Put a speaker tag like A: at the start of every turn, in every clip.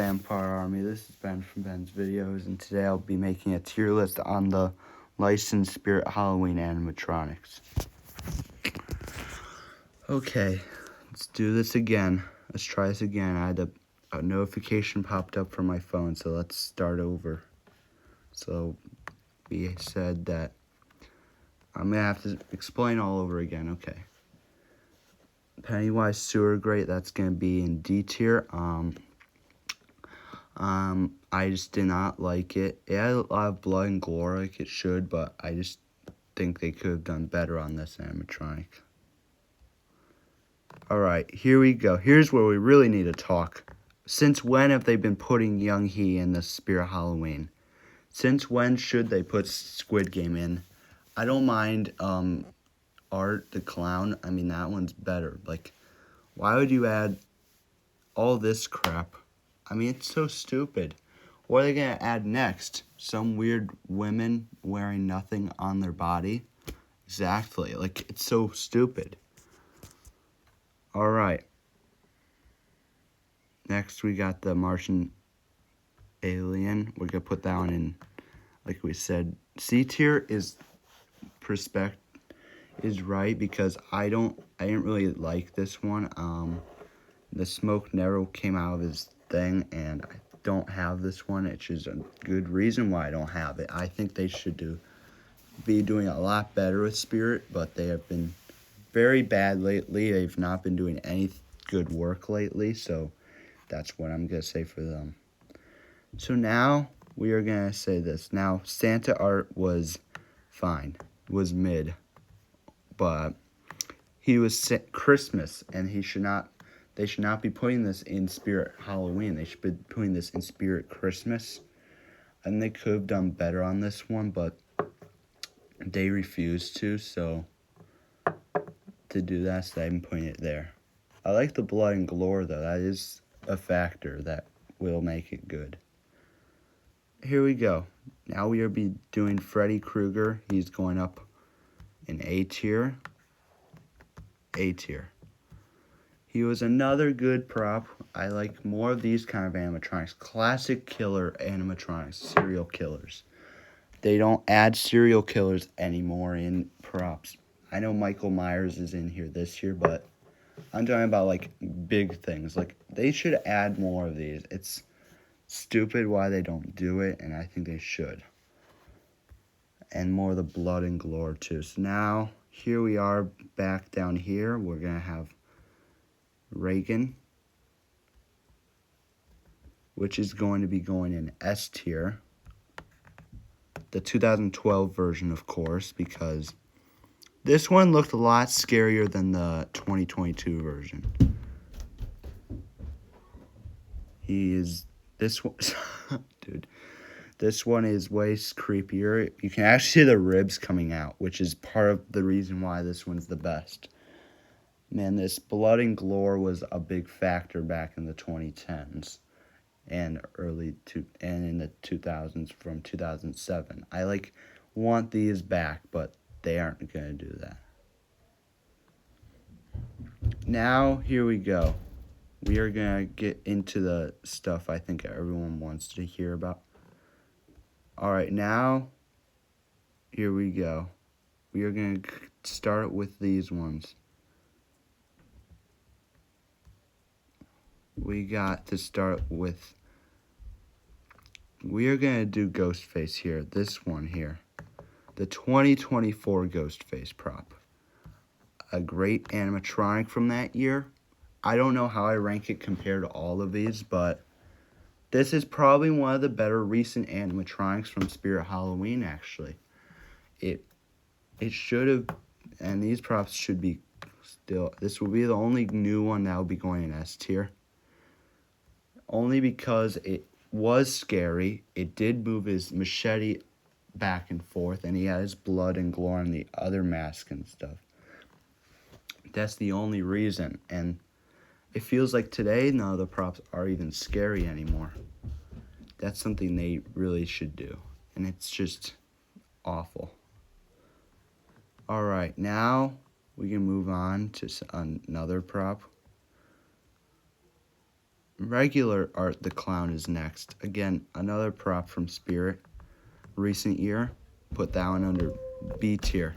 A: Vampire Army. This is Ben from Ben's Videos, and today I'll be making a tier list on the licensed Spirit Halloween animatronics. Okay, let's do this again. Let's try this again. I had a notification popped up from my phone, so let's start over. So we said that I'm gonna have to explain all over again. Okay. Pennywise Sewer Grate, that's gonna be in D tier. I just did not like it. It had a lot of blood and gore like it should, but I just think they could have done better on this animatronic. Alright, here we go. Here's where we really need to talk. Since when have they been putting Young He in the Spirit Halloween? Since when should they put Squid Game in? I don't mind Art the Clown. I mean, that one's better. Like, why would you add all this crap? I mean, it's so stupid. What are they going to add next? Some weird women wearing nothing on their body? Exactly. Like, it's so stupid. Alright. Next, we got the Martian alien. We're going to put that one in, like we said. C tier is right because I didn't really like this one. The smoke never came out of his thing, and I don't have this one, which is a good reason why I don't have it. I think they should be doing a lot better with Spirit, but they have been very bad lately. They've not been doing any good work lately, so that's what I'm going to say for them. So now we are going to say this. Now, Santa art was fine, was mid, but he was Christmas, and they should not be putting this in Spirit Halloween. They should be putting this in Spirit Christmas. And they could have done better on this one, but they refused to, so to do that, so I'm putting it there. I like the blood and gore, though. That is a factor that will make it good. Here we go. Now we will be doing Freddy Krueger. He's going up in A tier. A tier. He was another good prop. I like more of these kind of animatronics. Classic killer animatronics. Serial killers. They don't add serial killers anymore in props. I know Michael Myers is in here this year, but I'm talking about, like, big things. Like, they should add more of these. It's stupid why they don't do it, and I think they should. And more of the blood and gore, too. So now, here we are back down here. We're going to have Reagan, which is going to be going in S tier. The 2012 version, of course, because this one looked a lot scarier than the 2022 version. This one, dude, this one is way creepier. You can actually see the ribs coming out, which is part of the reason why this one's the best. Man, this blood and gore was a big factor back in the 2010s and in the 2000s from 2007. I want these back, but they aren't going to do that. Now, here we go. We are going to get into the stuff I think everyone wants to hear about. Alright, now, here we go. We are going to start with these ones. We got to start with, we are going to do Ghostface here. This one here. The 2024 Ghostface prop. A great animatronic from that year. I don't know how I rank it compared to all of these, but this is probably one of the better recent animatronics from Spirit Halloween, actually. It should have, and these props should be still, this will be the only new one that will be going in S tier. Only because it was scary. It did move his machete back and forth, and he had his blood and gore on the other mask and stuff. That's the only reason, and it feels like today none of the props are even scary anymore. That's something they really should do, and it's just awful. Alright, now we can move on to another prop. regular Art the Clown is next. Again, another prop from Spirit. Recent year, put that one under B tier.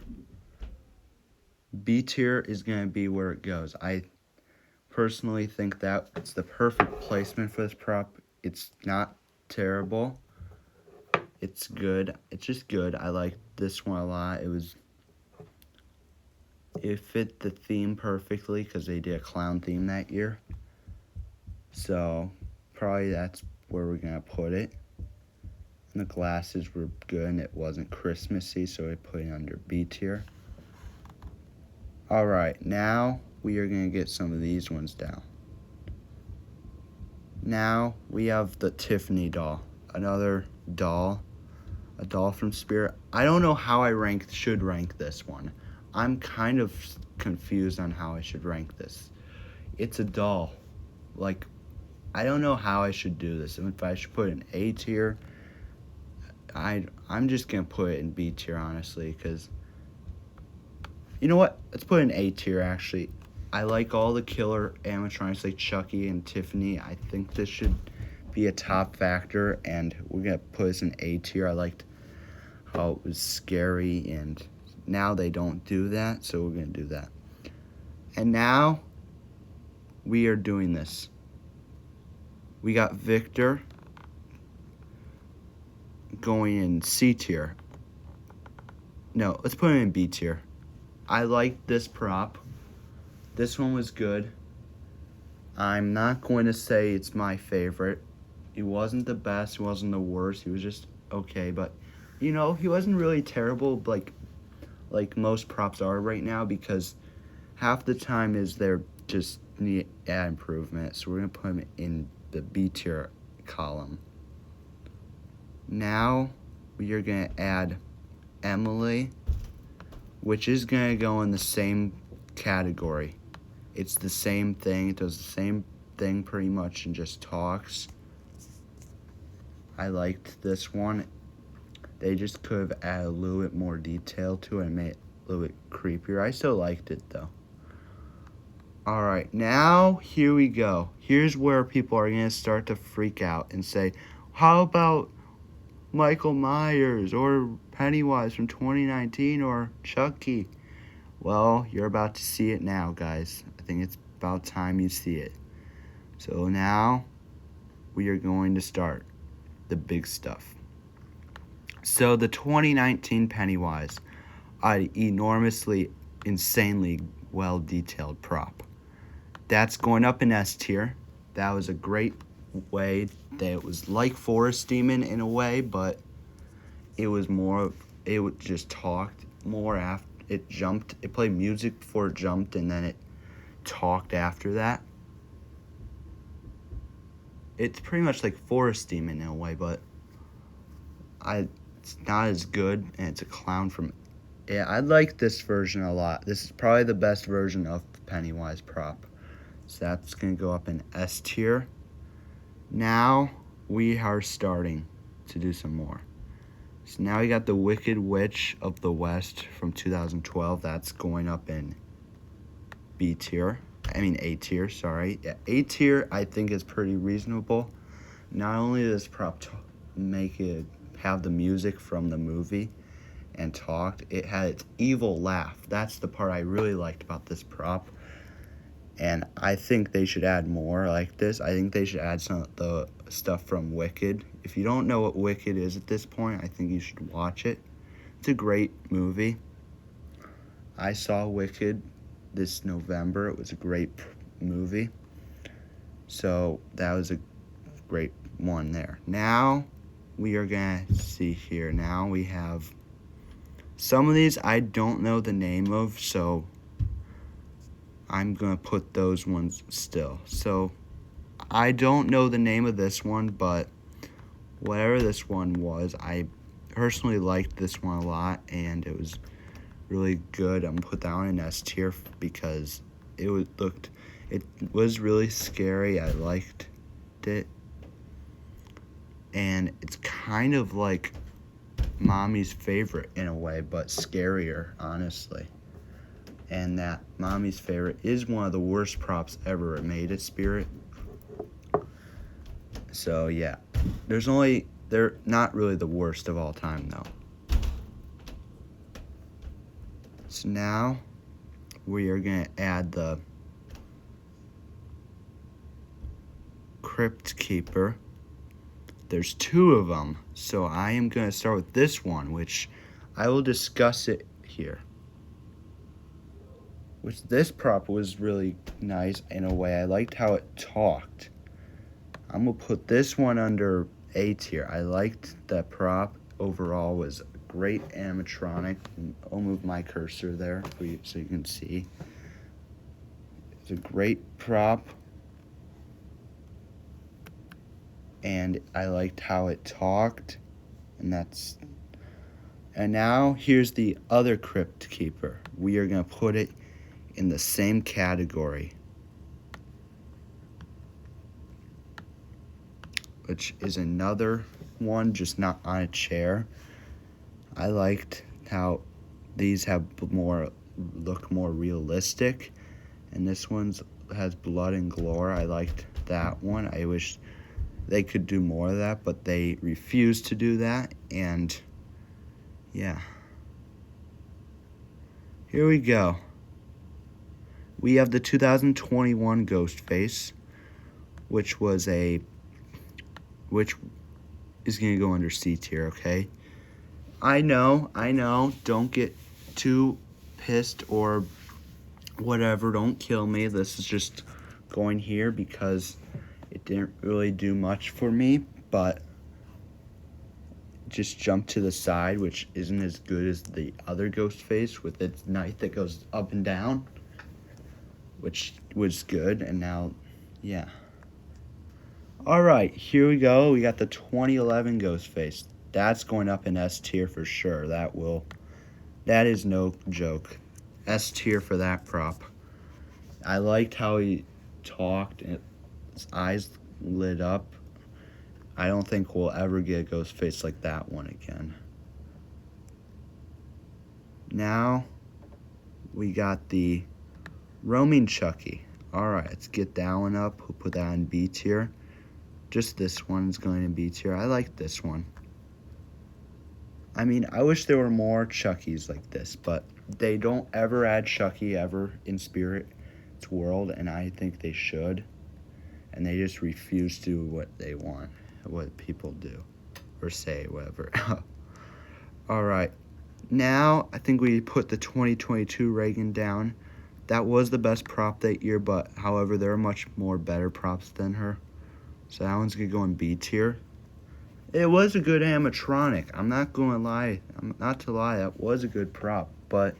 A: B tier is going to be where it goes. I personally think that it's the perfect placement for this prop. It's not terrible. It's good. It's just good. I like this one a lot. It fit the theme perfectly because they did a clown theme that year. So probably that's where we're going to put it. And the glasses were good and it wasn't Christmassy, so I put it under B tier. Alright, now we are going to get some of these ones down. Now we have the Tiffany doll. Another doll. A doll from Spirit. I don't know how I should rank this one. I'm kind of confused on how I should rank this. It's a doll. Like, I don't know how I should do this. If I should put it in A tier, I'm just going to put it in B tier, honestly, because, you know what? Let's put it in A tier, actually. I like all the killer animatronics like Chucky and Tiffany. I think this should be a top factor, and we're going to put this in A tier. I liked how it was scary, and now they don't do that, so we're going to do that. And now we are doing this. We got Victor going in C tier. No, let's put it in B tier. I like this prop. This one was good. I'm not going to say it's my favorite. He wasn't the best, he wasn't the worst, he was just okay, but you know, he wasn't really terrible like most props are right now, because half the time is they're just need add improvement. So we're gonna put him in the B tier column. Now we are gonna add Emily, which is gonna go in the same category. It's the same thing. It does the same thing pretty much and just talks. I liked this one. They just could have added a little bit more detail to it and made it a little bit creepier. I still liked it though. Alright, now here we go. Here's where people are going to start to freak out and say, how about Michael Myers or Pennywise from 2019 or Chucky? Well, you're about to see it now, guys. I think it's about time you see it. So now we are going to start the big stuff. So the 2019 Pennywise, an enormously, insanely well-detailed prop. That's going up in S tier. That was a great way. That it was like Forest Demon in a way, but it was more. It just talked more after it jumped. It played music before it jumped, and then it talked after that. It's pretty much like Forest Demon in a way, but it's not as good, and it's a clown from. Yeah, I like this version a lot. This is probably the best version of Pennywise prop. So that's going to go up in S tier. Now we are starting to do some more. So now we got the Wicked Witch of the West from 2012. That's going up in B tier. I mean A tier, sorry. Yeah, A tier I think is pretty reasonable. Not only does prop make it have the music from the movie and talked, it had its evil laugh. That's the part I really liked about this prop. And I think they should add more like this. I think they should add some of the stuff from Wicked. If you don't know what Wicked is at this point, I think you should watch it. It's a great movie. I saw Wicked this November. It was a great movie. So that was a great one there. Now we are going to see here. Now we have some of these I don't know the name of, so I'm going to put those ones still. So I don't know the name of this one, but whatever this one was, I personally liked this one a lot, and it was really good. I'm going to put that one in S tier because it was really scary. I liked it. And it's kind of like Mommy's Favorite in a way, but scarier, honestly. And that Mommy's Favorite is one of the worst props ever made at Spirit. So yeah, they're not really the worst of all time though. So now we are gonna add the Crypt Keeper. There's 2 of them, so I am gonna start with this one, which I will discuss it here. Which this prop was really nice in a way. I liked how it talked. I'm gonna put this one under A tier. I liked that prop. Overall was a great animatronic. I'll move my cursor there for you so you can see. It's a great prop. And I liked how it talked. And now here's the other Crypt Keeper. We are gonna put it in the same category, which is another one, just not on a chair. I liked how these look more realistic, and this one's has blood and gore. I liked that one. I wish they could do more of that, but they refused to do that, and yeah. Here we go. We have the 2021 Ghostface, which is gonna go under C tier, okay? I know, don't get too pissed or whatever, don't kill me. This is just going here because it didn't really do much for me, but just jump to the side, which isn't as good as the other Ghostface with its knife that goes up and down, which was good, and now, yeah. Alright, here we go. We got the 2011 Ghostface. That's going up in S tier for sure. That is no joke. S tier for that prop. I liked how he talked and his eyes lit up. I don't think we'll ever get a Ghostface like that one again. Now, we got the Roaming Chucky. Alright, let's get that one up. We'll put that in B tier. Just this one's going in B tier. I like this one. I mean, I wish there were more Chuckies like this, but they don't ever add Chucky ever in Spirit's world, and I think they should. And they just refuse to do what they want, what people do, or say, whatever. Alright, now I think we put the 2022 Reagan down. That was the best prop that year, but however, there are much more better props than her. So that one's gonna go in B tier. It was a good animatronic. I'm not gonna lie. That was a good prop, but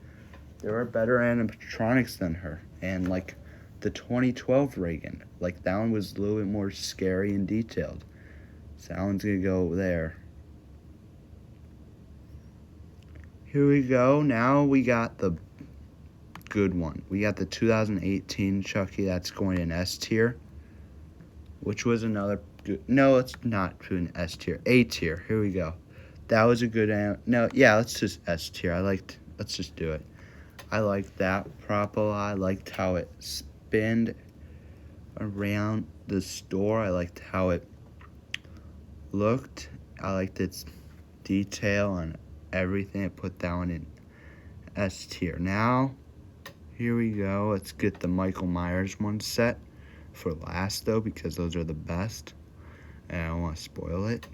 A: there are better animatronics than her. And like the 2012 Reagan, like that one was a little bit more scary and detailed. So that one's gonna go there. Here we go. Now we got the good one. We got the 2018 Chucky. That's going in S tier, which was another good. No, it's not in S tier. A tier. Here we go. That was a good. No, yeah, let's just S tier. Let's just do it. I liked that prop a lot. I liked how it spinned around the store. I liked how it looked. I liked its detail and everything. I put that one in S tier. Now, here we go. Let's get the Michael Myers one set for last, though, because those are the best. And I don't want to spoil it.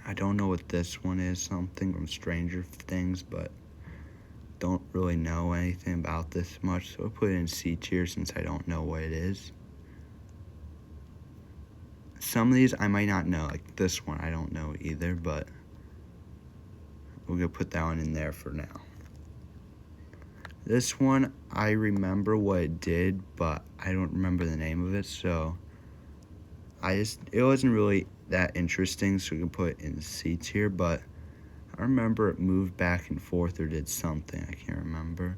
A: I don't know what this one is. Something from Stranger Things, but don't really know anything about this much. So I'll put it in C tier since I don't know what it is. Some of these I might not know. Like this one I don't know either, but we're going to put that one in there for now. This one, I remember what it did, but I don't remember the name of it, so it wasn't really that interesting, so we can put it in C tier, but I remember it moved back and forth or did something. I can't remember.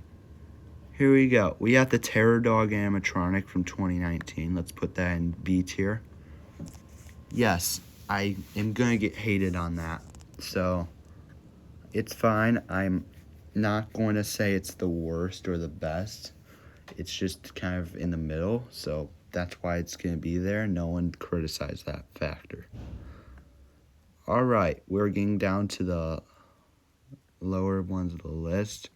A: Here we go. We got the Terror Dog animatronic from 2019. Let's put that in B tier. Yes, I am going to get hated on that, so it's fine. I'm not going to say it's the worst or the best. It's just kind of in the middle, so that's why it's going to be there. No one criticized that factor. All right, we're getting down to the lower ones of the list.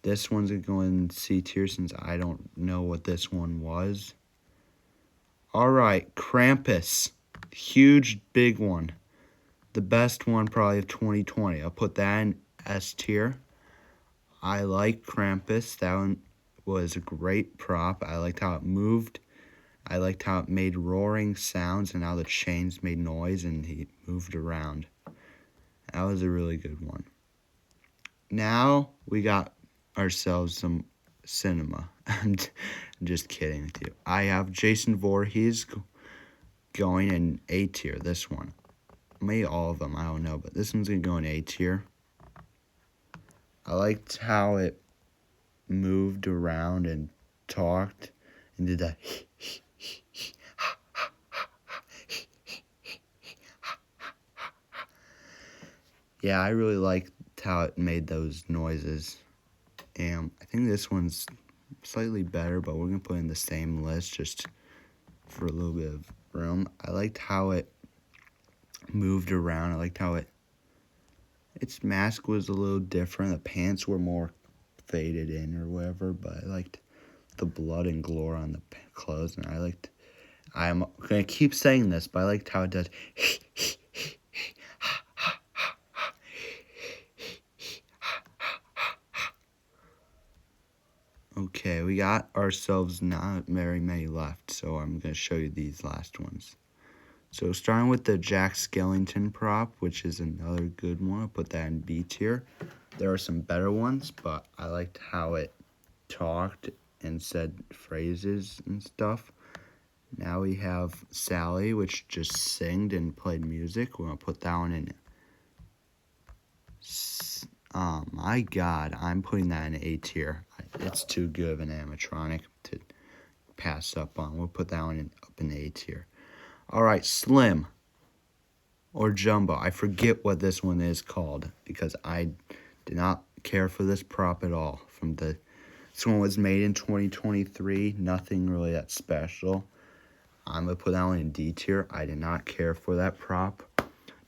A: This one's going to go in C tier since I don't know what this one was. All right, Krampus. Huge, big one. The best one probably of 2020. I'll put that in S tier. I like Krampus. That one was a great prop. I liked how it moved. I liked how it made roaring sounds and how the chains made noise and he moved around. That was a really good one. Now we got ourselves some cinema. I'm just kidding with you. I have Jason Voorhees going in A tier, this one. Maybe all of them, I don't know, but this one's going to go in A tier. I liked how it moved around and talked and did that. Yeah, I really liked how it made those noises. And I think this one's slightly better, but we're going to put in the same list just for a little bit of room. I liked how it moved around. I liked how its mask was a little different. The pants were more faded in or whatever, but I liked the blood and gore on the clothes, and I'm going to keep saying this, but I liked how it does. Okay, we got ourselves not very many left, so I'm going to show you these last ones. So starting with the Jack Skellington prop, which is another good one. I'll put that in B tier. There are some better ones, but I liked how it talked and said phrases and stuff. Now we have Sally, which just singed and played music. We're going to put that one in. Oh my God, I'm putting that in A tier. It's too good of an animatronic to pass up on. We'll put that one up in A tier. All right, Slim or Jumbo. I forget what this one is called because I did not care for this prop at all. This one was made in 2023. Nothing really that special. I'm going to put that one in D tier. I did not care for that prop.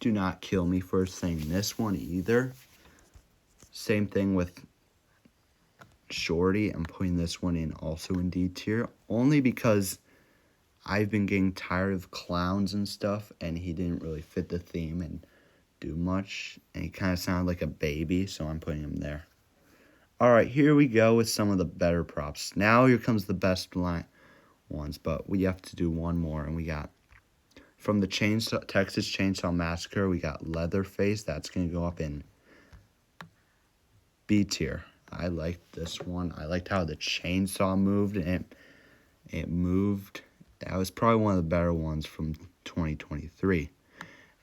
A: Do not kill me for saying this one either. Same thing with Shorty. I'm putting this one in also in D tier. Only because I've been getting tired of clowns and stuff, and he didn't really fit the theme and do much. And he kind of sounded like a baby, so I'm putting him there. All right, here we go with some of the better props. Now here comes the best ones, but we have to do one more, and we got from the Texas Chainsaw Massacre, we got Leatherface. That's going to go up in B tier. I liked this one. I liked how the chainsaw moved, and it moved. That was probably one of the better ones from 2023.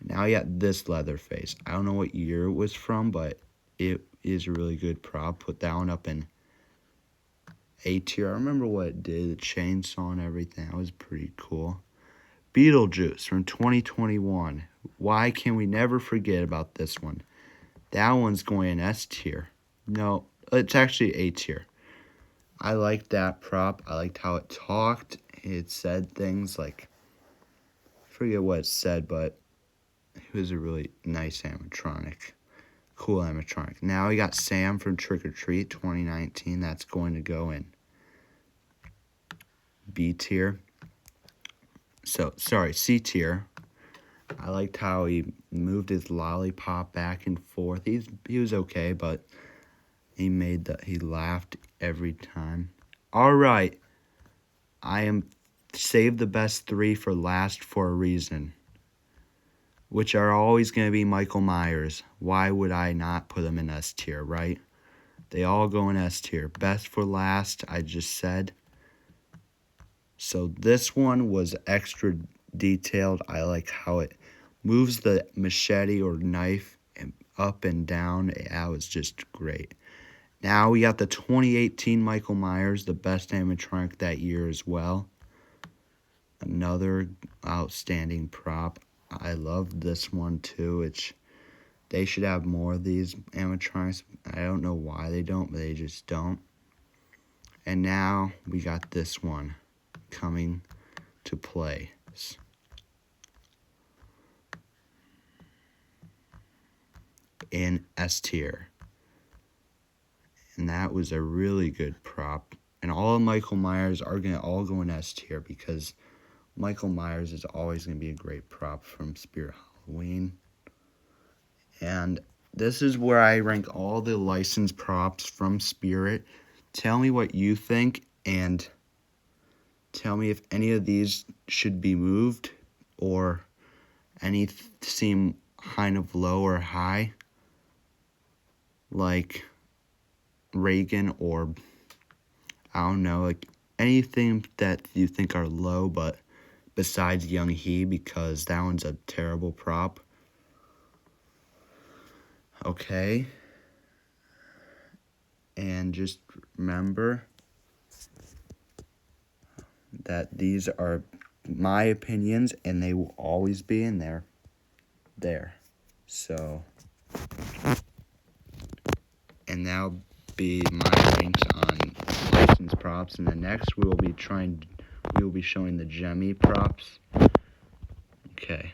A: Now you got this Leatherface. I don't know what year it was from, but it is a really good prop. Put that one up in A tier. I remember what it did, the chainsaw and everything. That was pretty cool. Beetlejuice from 2021. Why can we never forget about this one? That one's going in S tier. No, it's actually A tier. I liked that prop. I liked how it talked. It said things like, I forget what it said, but it was a really nice animatronic. Cool animatronic. Now we got Sam from Trick or Treat 2019. That's going to go in B tier. C tier. I liked how he moved his lollipop back and forth. He was okay, but he laughed every time. All right. I am saved the best three for last for a reason, which are always going to be Michael Myers. Why would I not put them in S tier, right? They all go in S tier. Best for last, I just said. So this one was extra detailed. I like how it moves the machete or knife up and down. That was just great. Now we got the 2018 Michael Myers, the best animatronic that year as well. Another outstanding prop. I love this one too. They should have more of these animatronics. I don't know why they don't, but they just don't. And now we got this one coming to play. In S tier. And that was a really good prop. And all of Michael Myers are going to all go in S tier because Michael Myers is always going to be a great prop from Spirit Halloween. And this is where I rank all the licensed props from Spirit. Tell me what you think and tell me if any of these should be moved or any seem kind of low or high, like Reagan, or I don't know, like anything that you think are low, but besides Young He, because that one's a terrible prop. Okay. And just remember that these are my opinions and they will always be in there. So, and that'll be my ranks on licensed props. And the next we will be showing the Jemmy props. Okay.